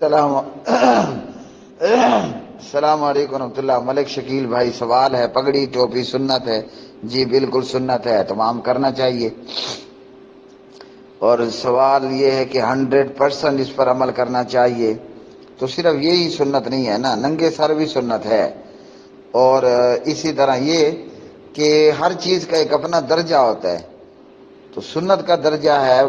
السلام السلام علیکم ورحمۃ اللہ۔ ملک شکیل بھائی، سوال ہے پگڑی ٹوپی سنت ہے؟ جی بالکل سنت ہے، تمام کرنا چاہیے۔ اور سوال یہ ہے کہ 100% اس پر عمل کرنا چاہیے، تو صرف یہی سنت نہیں ہے نا، ننگے سر بھی سنت ہے۔ اور اسی طرح یہ کہ ہر چیز کا ایک اپنا درجہ ہوتا ہے، تو سنت کا درجہ ہے،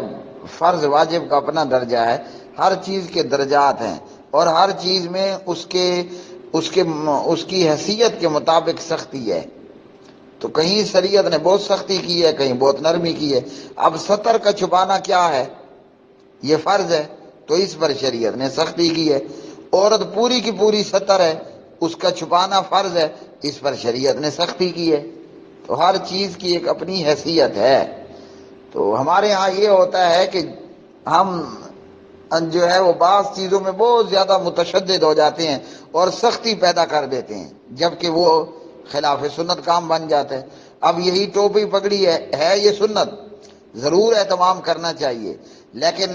فرض واجب کا اپنا درجہ ہے، ہر چیز کے درجات ہیں، اور ہر چیز میں اس کی حیثیت کے مطابق سختی ہے۔ تو کہیں شریعت نے بہت سختی کی ہے، کہیں بہت نرمی کی ہے۔ اب سطر کا چھپانا کیا ہے؟ یہ فرض ہے، تو اس پر شریعت نے سختی کی ہے۔ عورت پوری کی پوری سطر ہے، اس کا چھپانا فرض ہے، اس پر شریعت نے سختی کی ہے۔ تو ہر چیز کی ایک اپنی حیثیت ہے۔ تو ہمارے ہاں یہ ہوتا ہے کہ ہم جو ہے وہ بعض چیزوں میں بہت زیادہ متشدد ہو جاتے ہیں اور سختی پیدا کر دیتے ہیں، جبکہ وہ خلاف سنت کام بن جاتا ہے۔ اب یہی ٹوپی پگڑی ہے یہ سنت، ضرور اہتمام کرنا چاہیے، لیکن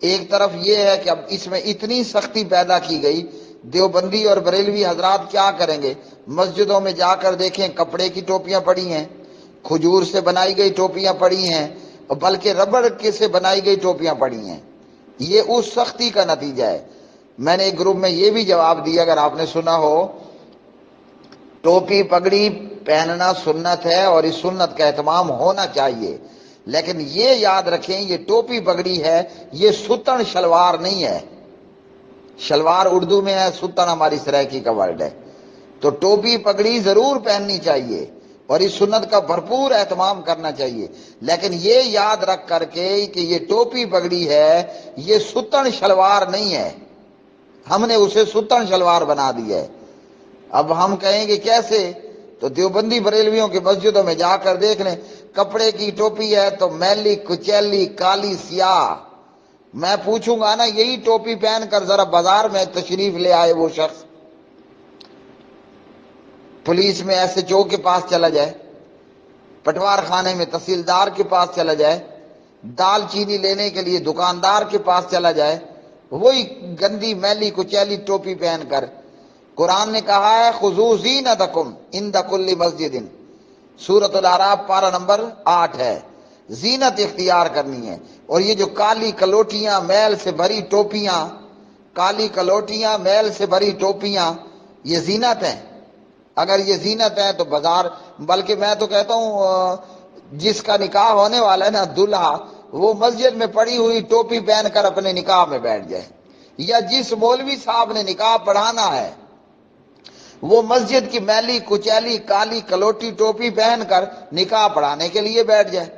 ایک طرف یہ ہے کہ اب اس میں اتنی سختی پیدا کی گئی، دیوبندی اور بریلوی حضرات کیا کریں گے؟ مسجدوں میں جا کر دیکھیں، کپڑے کی ٹوپیاں پڑی ہیں، کھجور سے بنائی گئی ٹوپیاں پڑی ہیں، اور بلکہ ربڑ سے بنائی گئی ٹوپیاں پڑی ہیں۔ یہ اس سختی کا نتیجہ ہے۔ میں نے ایک گروپ میں یہ بھی جواب دیا، اگر آپ نے سنا ہو، ٹوپی پگڑی پہننا سنت ہے اور اس سنت کا اہتمام ہونا چاہیے، لیکن یہ یاد رکھیں یہ ٹوپی پگڑی ہے، یہ ستن شلوار نہیں ہے۔ شلوار اردو میں ہے، ستن ہماری سرائکی کا ورڈ ہے۔ تو ٹوپی پگڑی ضرور پہننی چاہیے اور اس سنت کا بھرپور اہتمام کرنا چاہیے، لیکن یہ یاد رکھ کر کے کہ یہ ٹوپی پگڑی ہے، یہ ستن شلوار نہیں ہے۔ ہم نے اسے ستن شلوار بنا دیا ہے۔ اب ہم کہیں گے کیسے؟ تو دیوبندی بریلویوں کی مسجدوں میں جا کر دیکھ لیں، کپڑے کی ٹوپی ہے تو میلی کچیلی کالی سیاہ۔ میں پوچھوں گا نا، یہی ٹوپی پہن کر ذرا بازار میں تشریف لے آئے وہ شخص، پولیس میں ایس ایچ او کے پاس چلا جائے، پٹوار خانے میں تحصیلدار کے پاس چلا جائے، دال چینی لینے کے لیے دکاندار کے پاس چلا جائے، وہی گندی میلی کچیلی ٹوپی پہن کر۔ قرآن نے کہا ہے خذوا زینتکم عند کل مسجد، سورۃ الاعراف پارہ نمبر 8 ہے۔ زینت اختیار کرنی ہے، اور یہ جو کالی کلوٹیاں میل سے بھری ٹوپیاں، کالی کلوٹیاں میل سے بھری ٹوپیاں، یہ زینت ہیں؟ اگر یہ زینت ہے تو بازار، بلکہ میں تو کہتا ہوں جس کا نکاح ہونے والا ہے نا دلہا، وہ مسجد میں پڑی ہوئی ٹوپی پہن کر اپنے نکاح میں بیٹھ جائے، یا جس مولوی صاحب نے نکاح پڑھانا ہے وہ مسجد کی میلی کچیلی کالی کلوٹی ٹوپی پہن کر نکاح پڑھانے کے لیے بیٹھ جائے،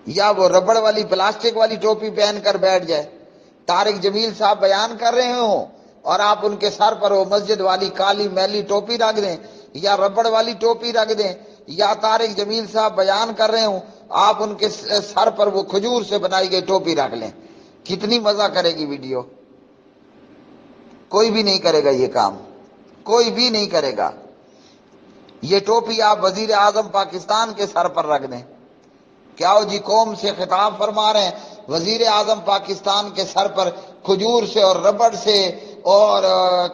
یا وہ ربڑ والی پلاسٹک والی ٹوپی پہن کر بیٹھ جائے۔ طارق جمیل صاحب بیان کر رہے ہوں اور آپ ان کے سر پر وہ مسجد والی کالی میلی ٹوپی رکھ دیں، یا ربڑ والی ٹوپی رکھ دیں، یا طارق جمیل صاحب بیان کر رہے ہوں آپ ان کے سر پر وہ کھجور سے بنائی گئی ٹوپی رکھ لیں، کتنی مزہ کرے گی ویڈیو؟ کوئی بھی نہیں کرے گا یہ کام، کوئی بھی نہیں کرے گا۔ یہ ٹوپی آپ وزیر اعظم پاکستان کے سر پر رکھ دیں، کیا ہو جی قوم سے خطاب فرما رہے ہیں، وزیر اعظم پاکستان کے سر پر کھجور سے اور ربڑ سے اور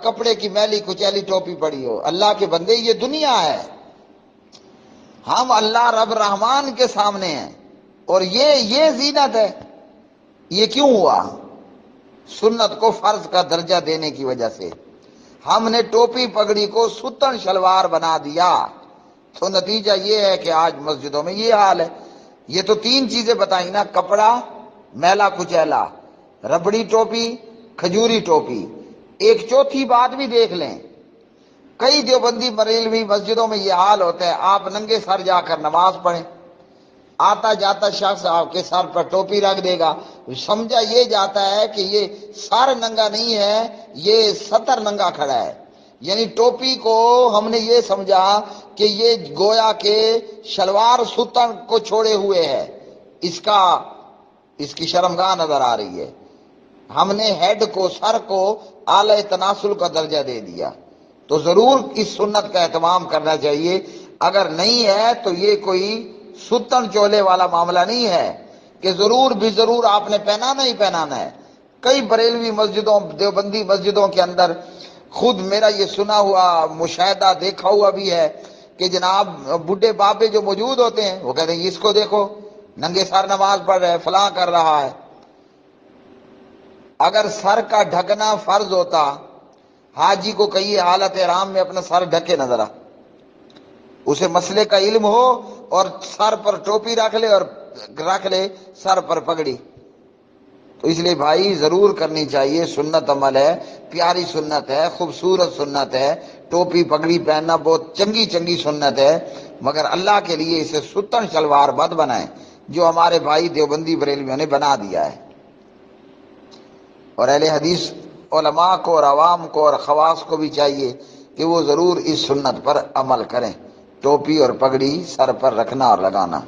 کپڑے کی میلی کچیلی ٹوپی پڑی ہو۔ اللہ کے بندے، یہ دنیا ہے، ہم اللہ رب رحمان کے سامنے ہیں، اور یہ زینت ہے۔ یہ کیوں ہوا؟ سنت کو فرض کا درجہ دینے کی وجہ سے ہم نے ٹوپی پگڑی کو ستن شلوار بنا دیا، تو نتیجہ یہ ہے کہ آج مسجدوں میں یہ حال ہے۔ یہ تو 3 چیزیں بتائیں نا، کپڑا میلا کچیلا، ربڑی ٹوپی، کھجوری ٹوپی۔ ایک چوتھی بات بھی دیکھ لیں، کئی دیوبندی بریلوی مسجدوں میں یہ حال ہوتا ہے، آپ ننگے سر جا کر نماز پڑھیں، آتا جاتا شخص آپ کے سر پر ٹوپی رکھ دے گا، سمجھا یہ جاتا ہے کہ یہ سر ننگا نہیں ہے، یہ سطر ننگا کھڑا ہے، یعنی ٹوپی کو ہم نے یہ سمجھا کہ یہ گویا کے شلوار ستن کو چھوڑے ہوئے ہے، اس کی شرمگاہ نظر آ رہی ہے۔ ہم نے ہیڈ کو، سر کو اعلی تناسل کا درجہ دے دیا، تو ضرور اس سنت کا اہتمام کرنا چاہیے۔ اگر نہیں ہے تو یہ کوئی ستن چولے والا معاملہ نہیں ہے، کہ ضرور بھی ضرور آپ نے پہنانا ہی پہنانا ہے۔ کئی بریلوی مسجدوں، دیوبندی مسجدوں کے اندر خود میرا یہ سنا ہوا مشاہدہ دیکھا ہوا بھی ہے کہ جناب بڈھے بابے جو موجود ہوتے ہیں وہ کہتے ہیں اس کو دیکھو ننگے سر نماز پڑھ رہا ہے، فلاں کر رہا ہے۔ اگر سر کا ڈھکنا فرض ہوتا، حاجی کو کہیے حالت احرام میں اپنا سر ڈھکے نظر آ، اسے مسئلے کا علم ہو اور سر پر ٹوپی رکھ لے سر پر پگڑی۔ تو اس لیے بھائی ضرور کرنی چاہیے، سنت عمل ہے، پیاری سنت ہے، خوبصورت سنت ہے، ٹوپی پگڑی پہننا بہت چنگی چنگی سنت ہے، مگر اللہ کے لیے اسے ستن شلوار مت بنائیں جو ہمارے بھائی دیوبندی بریلویوں نے بنا دیا ہے۔ اور اہل حدیث علماء کو اور عوام کو اور خواص کو بھی چاہیے کہ وہ ضرور اس سنت پر عمل کریں، ٹوپی اور پگڑی سر پر رکھنا اور لگانا۔